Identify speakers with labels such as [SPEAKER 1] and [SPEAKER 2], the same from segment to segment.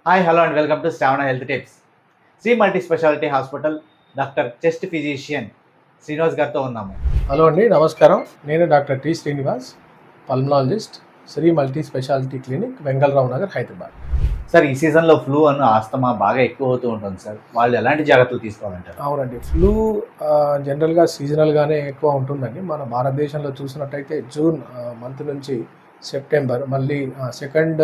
[SPEAKER 1] Hi, hello, and welcome to Stavana Health Tips. Sri multi speciality hospital doctor chest physician Srinivas గారితో ఉన్నాము.
[SPEAKER 2] Hello అండి, నమస్కారం. నేను doctor T Srinivas, pulmonologist, Sri multi speciality clinic, Vengalrao Nagar, Hyderabad.
[SPEAKER 1] Sir, ఈ సీజన్లో flu అను asthma బాగా ఎక్కువ అవుతూ ఉంటుంది సార్. వాళ్ళు ఎలాంటి జాగ్రత్తలు తీసుకోవాలంటారు?
[SPEAKER 2] అవునండి, ఫ్లూ జనరల్గా సీజనల్గానే ఎక్కువ ఉంటుందండి. మన భారతదేశంలో చూసినట్టయితే జూన్ మంత్ నుంచి సెప్టెంబర్, మళ్ళీ సెకండ్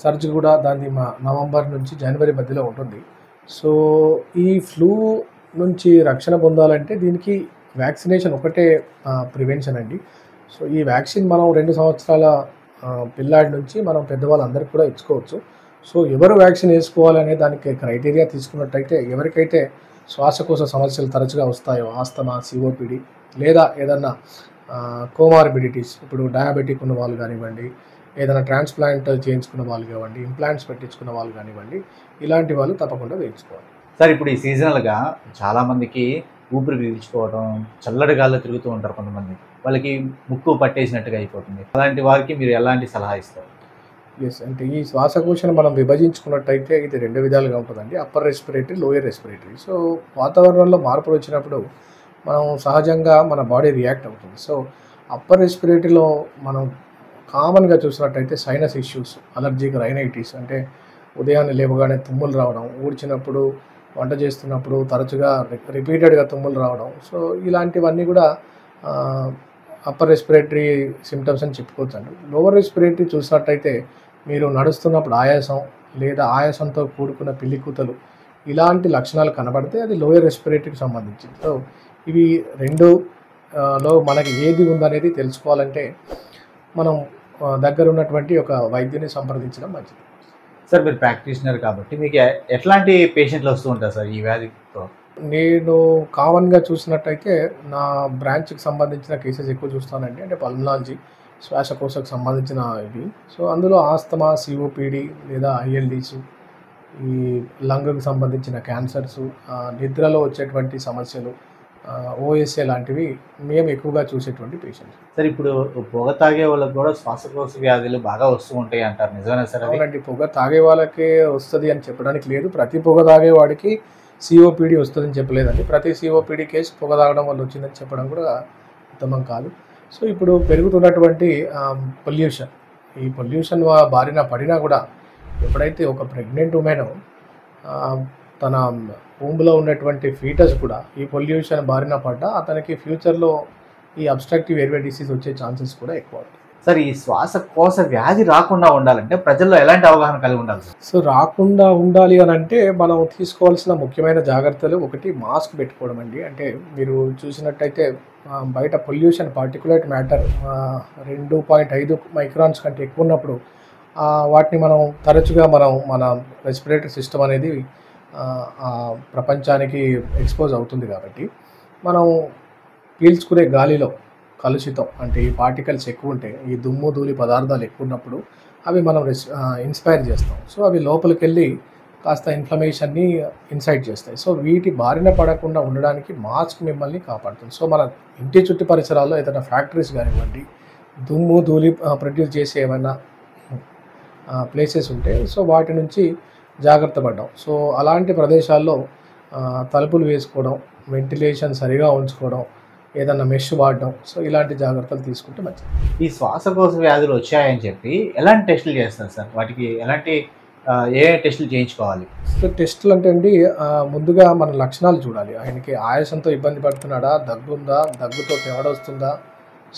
[SPEAKER 2] సర్జ్ కూడా దాన్ని నవంబర్ నుంచి జనవరి మధ్యలో ఉంటుంది. సో ఈ ఫ్లూ నుంచి రక్షణ పొందాలంటే దీనికి వ్యాక్సినేషన్ ఒకటే ప్రివెన్షన్ అండి. సో ఈ వ్యాక్సిన్ మనం 2 సంవత్సరాల పిల్లాడి నుంచి మనం పెద్దవాళ్ళందరికీ కూడా ఇచ్చుకోవచ్చు. సో ఎవరు వ్యాక్సిన్ వేసుకోవాలనే దానికి క్రైటీరియా తీసుకున్నట్టయితే, ఎవరికైతే శ్వాసకోశ సమస్యలు తరచుగా వస్తాయో, ఆస్తమా, సిఓపిడి, లేదా ఏదన్నా కోమార్బిడిటీస్, ఇప్పుడు డయాబెటిక్ ఉన్న వాళ్ళు కానివ్వండి, ఏదైనా ట్రాన్స్ప్లాంట్ చేయించుకున్న వాళ్ళు కానివ్వండి, ఇంప్లాంట్స్ పెట్టించుకున్న వాళ్ళు కానివ్వండి, ఇలాంటి వాళ్ళు తప్పకుండా వేయించుకోవాలి.
[SPEAKER 1] సార్, ఇప్పుడు ఈ సీజనల్గా చాలామందికి ఊపిరి పీల్చుకోవడం, చల్లటి గాల్లో తిరుగుతూ ఉంటారు కొంతమంది. వాళ్ళకి ముక్కు పట్టేసినట్టుగా అయిపోతుంది. అలాంటి వారికి మీరు ఎలాంటి సలహా ఇస్తారు?
[SPEAKER 2] ఎస్, అంటే ఈ శ్వాసకోశను మనం విభజించుకున్నట్టయితే ఇది 2 విధాలుగా ఉంటుందండి. Upper respiratory, lower respiratory. So వాతావరణంలో మార్పులు వచ్చినప్పుడు మనం సహజంగా మన బాడీ రియాక్ట్ అవుతుంది. సో అప్పర్ రెస్పిరేటరీలో మనం కామన్గా చూసినట్టయితే సైనస్ ఇష్యూస్, అలర్జిక్ రైనైటిస్, అంటే ఉదయాన్నే లేవగానే తుమ్ములు రావడం, ఊడ్చినప్పుడు, వంట చేస్తున్నప్పుడు తరచుగా రిపీటెడ్గా తుమ్ములు రావడం. సో ఇలాంటివన్నీ కూడా అప్పర్ రెస్పిరేటరీ సిమ్టమ్స్ అని చెప్పుకోవచ్చు అండి. లోవర్ రెస్పిరేటరీ చూసినట్టయితే మీరు నడుస్తున్నప్పుడు ఆయాసం, లేదా ఆయాసంతో కూడుకున్న పిల్లికూతలు, ఇలాంటి లక్షణాలు కనబడితే అది లోయర్ రెస్పిరేటరీకి సంబంధించింది. సో ఇవి రెండులో మనకి ఏది ఉందనేది తెలుసుకోవాలంటే మనం దగ్గర ఉన్నటువంటి ఒక వైద్యుని సంప్రదించడం మంచిది.
[SPEAKER 1] సార్, మీరు ప్రాక్టీషనర్ కాబట్టి మీకు ఎట్లాంటి పేషెంట్లు వస్తూ ఉంటారు సార్ ఈ వ్యాధితో?
[SPEAKER 2] నేను కామన్గా చూసినట్టయితే నా బ్రాంచ్కి సంబంధించిన కేసెస్ ఎక్కువ చూస్తానండి. అంటే పల్మనాలజీ, శ్వాసకోశకు సంబంధించిన ఇవి. సో అందులో ఆస్తమా, సిఓపిడి లేదా ఐఎల్డీస్, ఈ లంగ్కి సంబంధించిన క్యాన్సర్స్, నిద్రలో వచ్చేటువంటి సమస్యలు, ఓఎస్ఏ లాంటివి మేము ఎక్కువగా చూసేటువంటి పేషెంట్స్.
[SPEAKER 1] సార్, ఇప్పుడు పొగ తాగే వాళ్ళకి కూడా శ్వాసకోశ వ్యాధులు బాగా వస్తూ ఉంటాయి అంటారు, నిజమేనా సార్?
[SPEAKER 2] అవునండి, పొగ తాగే వాళ్ళకే వస్తుంది అని చెప్పడానికి లేదు. ప్రతి పొగ తాగే వాడికి సిఓపిడి వస్తుందని చెప్పలేదండి. ప్రతి సిఓపిడి కేసు పొగ తాగడం వల్ల వచ్చిందని చెప్పడం కూడా ఉత్తమం కాదు. సో ఇప్పుడు పెరుగుతున్నటువంటి పొల్యూషన్, ఈ పొల్యూషన్ బారిన పడినా కూడా ఎప్పుడైతే ఒక ప్రెగ్నెంట్ ఉమెన్ తన ఊంబులో ఉన్నటువంటి ఫీటస్ కూడా ఈ పొల్యూషన్ బారిన పడ్డా అతనికి ఫ్యూచర్లో ఈ అబ్స్ట్రక్టివ్ ఎయిర్వే డిసీజ్ వచ్చే ఛాన్సెస్ కూడా ఎక్కువ.
[SPEAKER 1] సార్, ఈ శ్వాసకోశ వ్యాధి రాకుండా ఉండాలంటే ప్రజల్లో ఎలాంటి అవగాహన కలిగి ఉండాలి సార్?
[SPEAKER 2] సో రాకుండా ఉండాలి అని అంటే మనం తీసుకోవాల్సిన ముఖ్యమైన జాగ్రత్తలు, ఒకటి మాస్క్ పెట్టుకోవడం అండి. అంటే మీరు చూసినట్టయితే బయట పొల్యూషన్, పార్టికులేట్ మ్యాటర్ 2.5 మైక్రాన్స్ కంటే ఎక్కువ ఉన్నప్పుడు వాటిని మనం తరచుగా మన రెస్పిరేటరీ సిస్టమ్ అనేది ప్రపంచానికి ఎక్స్పోజ్ అవుతుంది. కాబట్టి మనం పీల్చుకునే గాలిలో కలుషితం, అంటే ఈ పార్టికల్స్ ఎక్కువ ఉంటే, ఈ దుమ్ము ధూళి పదార్థాలు ఎక్కువ ఉన్నప్పుడు అవి మనం ఇన్స్పైర్ చేస్తాం. సో అవి లోపలికి వెళ్ళి కాస్త ఇన్ఫ్లమేషన్ని ఇన్సైట్ చేస్తాయి. సో వీటి బారిన పడకుండా ఉండడానికి మాస్క్ మిమ్మల్ని కాపాడుతుంది. సో మన ఇంటి చుట్టూ పరిసరాల్లో ఏదైనా ఫ్యాక్టరీస్ కానివ్వండి, దుమ్ము ధూళి ప్రొడ్యూస్ చేసే ఏమైనా ప్లేసెస్ ఉంటే సో వాటి నుంచి జాగ్రత్త పడ్డాం. సో అలాంటి ప్రదేశాల్లో తలుపులు వేసుకోవడం, వెంటిలేషన్ సరిగా ఉంచుకోవడం, ఏదన్నా మెష్ వాడడం, సో ఇలాంటి జాగ్రత్తలు తీసుకుంటే మంచిది.
[SPEAKER 1] ఈ శ్వాసకోశ వ్యాధులు వచ్చాయని చెప్పి ఎలాంటి టెస్టులు చేస్తారు సార్? వాటికి ఎలాంటి ఏ టెస్టులు చేయించుకోవాలి?
[SPEAKER 2] సో టెస్టులు అంటే అండి, ముందుగా మన లక్షణాలు చూడాలి. ఆయనకి ఆయాసంతో ఇబ్బంది పడుతున్నాడా, దగ్గుందా, దగ్గుతో తెవడొస్తుందా,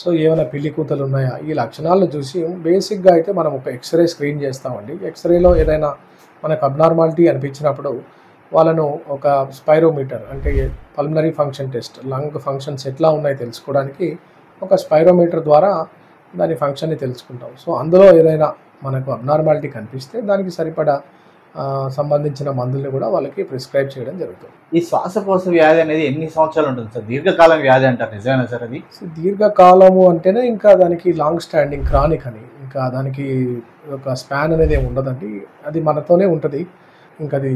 [SPEAKER 2] సో ఏమైనా పిల్లికూతలు ఉన్నాయా, ఈ లక్షణాలను చూసి బేసిక్గా అయితే మనం ఒక ఎక్స్రే స్క్రీన్ చేస్తామండి. ఎక్స్రేలో ఏదైనా మనకు అబ్నార్మాలిటీ అనిపించినప్పుడు వాళ్ళను ఒక స్పైరోమీటర్, అంటే pulmonary function test, lung functions ఎట్లా ఉన్నాయో తెలుసుకోవడానికి ఒక స్పైరోమీటర్ ద్వారా దాని ఫంక్షన్ని తెలుసుకుంటాం. సో అందులో ఏదైనా మనకు అబ్నార్మాలిటీ కనిపిస్తే దానికి సరిపడా సంబంధించిన మందుల్ని కూడా వాళ్ళకి ప్రిస్క్రైబ్ చేయడం జరుగుతుంది.
[SPEAKER 1] ఈ శ్వాసకోశ వ్యాధి అనేది ఎన్ని సంవత్సరాలు ఉంటుంది సార్? దీర్ఘకాలం వ్యాధి అంటారు, నిజమేనా సార్ అది?
[SPEAKER 2] సో దీర్ఘకాలము అంటేనే ఇంకా దానికి లాంగ్ స్టాండింగ్ క్రానిక్ అని, ఇంకా దానికి ఒక స్పాన్ అనేది ఏమి ఉండదండి. అది మనతోనే ఉంటుంది. ఇంకా అది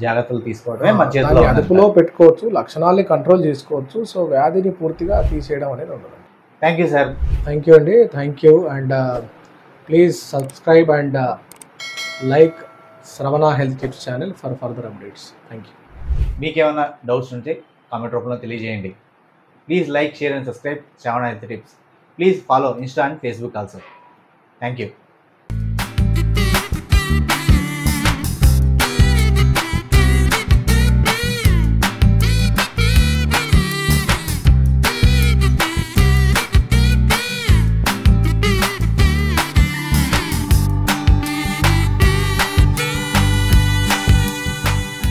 [SPEAKER 1] జాగ్రత్తలు తీసుకోవడమే మన చేతిలో
[SPEAKER 2] దాన్ని అదుపులో పెట్టుకోవచ్చు, లక్షణాలని కంట్రోల్ చేసుకోవచ్చు. సో వ్యాధిని పూర్తిగా తీసేయడం అనేది ఉండదు.
[SPEAKER 1] Thank you sir.
[SPEAKER 2] Thank you అండి, thank you. And please subscribe and like Shravana health tips channel for further updates. Thank you.
[SPEAKER 1] మీకేమైనా డౌట్స్ ఉంటే కామెంట్ రూపంలో తెలియజేయండి. Please like, share and subscribe Shravana health tips. Please follow Insta and Facebook also. Thank you.